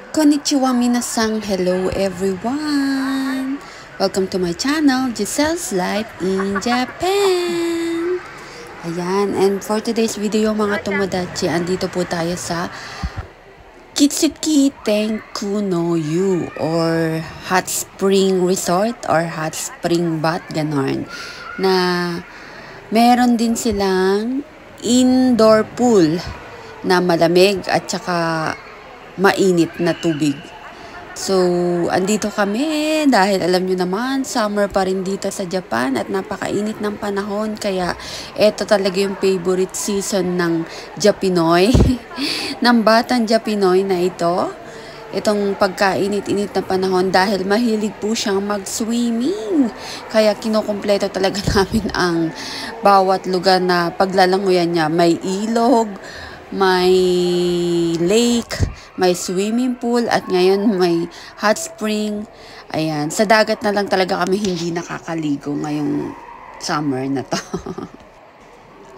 Konnichiwa minasang, hello everyone! Welcome to my channel, Giselle's Life in Japan! Ayan, and for today's video mga tomodachi, andito po tayo sa Kitsuki Tenku no Yu or Hot Spring Resort or Hot Spring Bath, ganon. Na meron din silang indoor pool na malamig at saka mainit na tubig. So, andito kami dahil alam nyo naman, summer pa rin dito sa Japan at napakainit ng panahon. Kaya, eto talaga yung favorite season ng Japinoy, ng batang Japinoy na ito. Itong pagkainit-init na panahon dahil mahilig po siyang mag-swimming. Kaya kinukumpleto talaga namin ang bawat lugar na paglalangoyan niya. May ilog, may lake, may swimming pool, at ngayon may hot spring. Ayan, sa dagat na lang talaga kami hindi nakakaligo ngayong summer na to.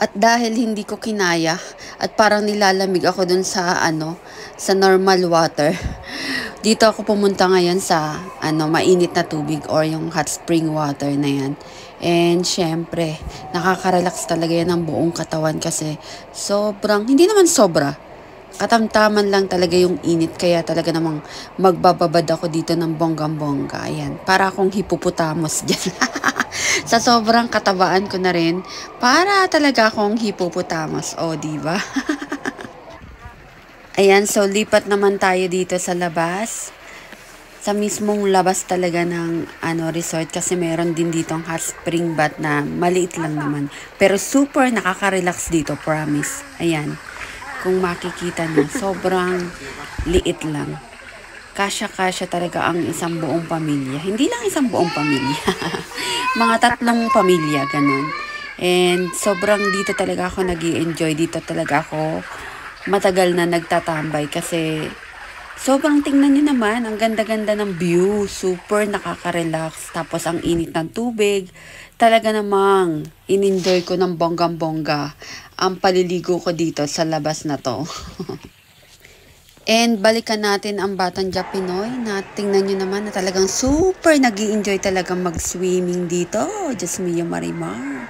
At dahil hindi ko kinaya at parang nilalamig ako dun sa sa normal water. Dito ako pumunta ngayon sa mainit na tubig or yung hot spring water na yan. And syempre, nakaka-relax talaga yan ng buong katawan kasi sobrang, hindi naman sobra, katamtaman lang talaga yung init. Kaya talaga namang magbababad ako dito ng bonggang-bongga. Ayan, para akong hippopotamus dyan. Sa sobrang katabaan ko na rin, para talaga akong hippopotamus. O, diba? Ayan, so lipat naman tayo dito sa labas. Sa mismong labas talaga ng resort kasi meron din dito ang hot spring bath na maliit lang naman. Pero super nakaka-relax dito, promise. Ayan, kung makikita na, sobrang liit lang. Kasya-kasya talaga ang isang buong pamilya. Hindi lang isang buong pamilya. Mga 3 pamilya, ganun. And sobrang dito talaga ako nag-i-enjoy. Dito talaga ako matagal na nagtatambay kasi sobrang tingnan nyo naman, ang ganda-ganda ng view, super nakaka-relax, tapos ang init ng tubig, talaga namang in-enjoy ko ng bonggang-bongga ang paliligo ko dito sa labas na to. And balikan natin ang batang Japinoy na tingnan nyo naman na talagang super nag-i-enjoy talagang mag-swimming dito, Diyos mio Marimar.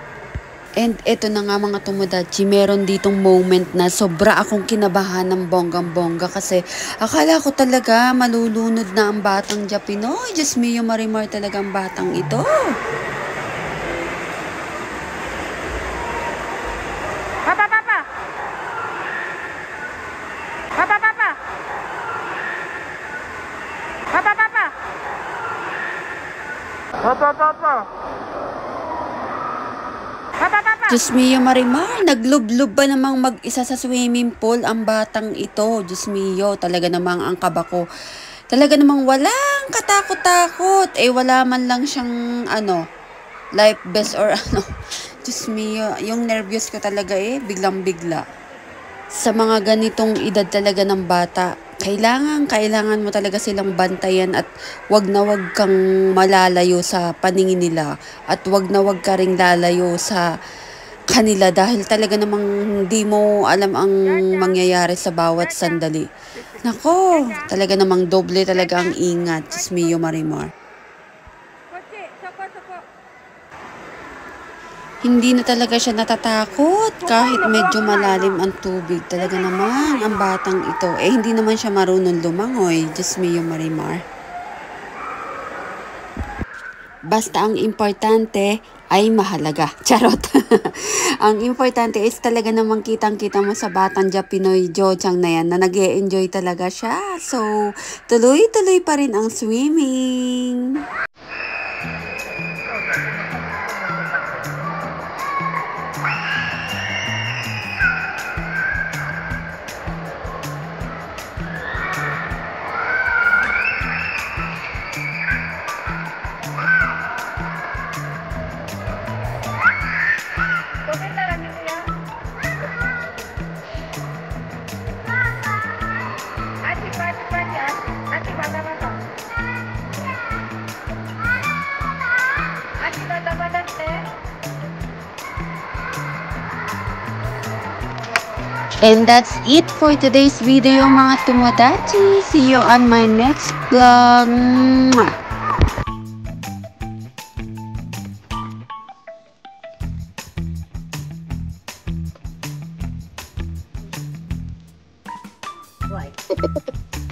And eto na nga mga tomodachi, meron ditong moment na sobra akong kinabahan ng bonggang-bongga kasi akala ko talaga malulunod na ang batang Japinoy. Diyos mio Marimar, talagang batang ito. Papa, papa. Papa, papa. Papa, papa. Papa, papa. Diyos mio Marimar, naglublob ba namang mag-isa sa swimming pool ang batang ito? Diyos mio, talaga namang ang kaba ko. Talaga namang walang katakot-takot. Wala man lang siyang life vest or Diyos mio, yung nervyos ko talaga biglang-bigla. Sa mga ganitong edad talaga ng bata, kailangan mo talaga silang bantayan at wag na wag kang malalayo sa paningin nila at wag na wag ka ring lalayo sa kanila dahil talaga namang hindi mo alam ang mangyayari sa bawat sandali. Nako, talaga namang doble talaga ang ingat, Diyos mio Marimar. Hindi na talaga siya natatakot kahit medyo malalim ang tubig. Talaga naman ang batang ito. Hindi naman siya marunong lumangoy, Diyos mio Marimar. Basta ang importante ay mahalaga. Charot. Ang importante is talaga namang kitang-kita mo sa batang Japinoy Jochang na yan na nag-e-enjoy talaga siya. So, tuloy-tuloy pa rin ang swimming. And that's it for today's video mga tumodachi. See you on my next vlog. Mwah! Right.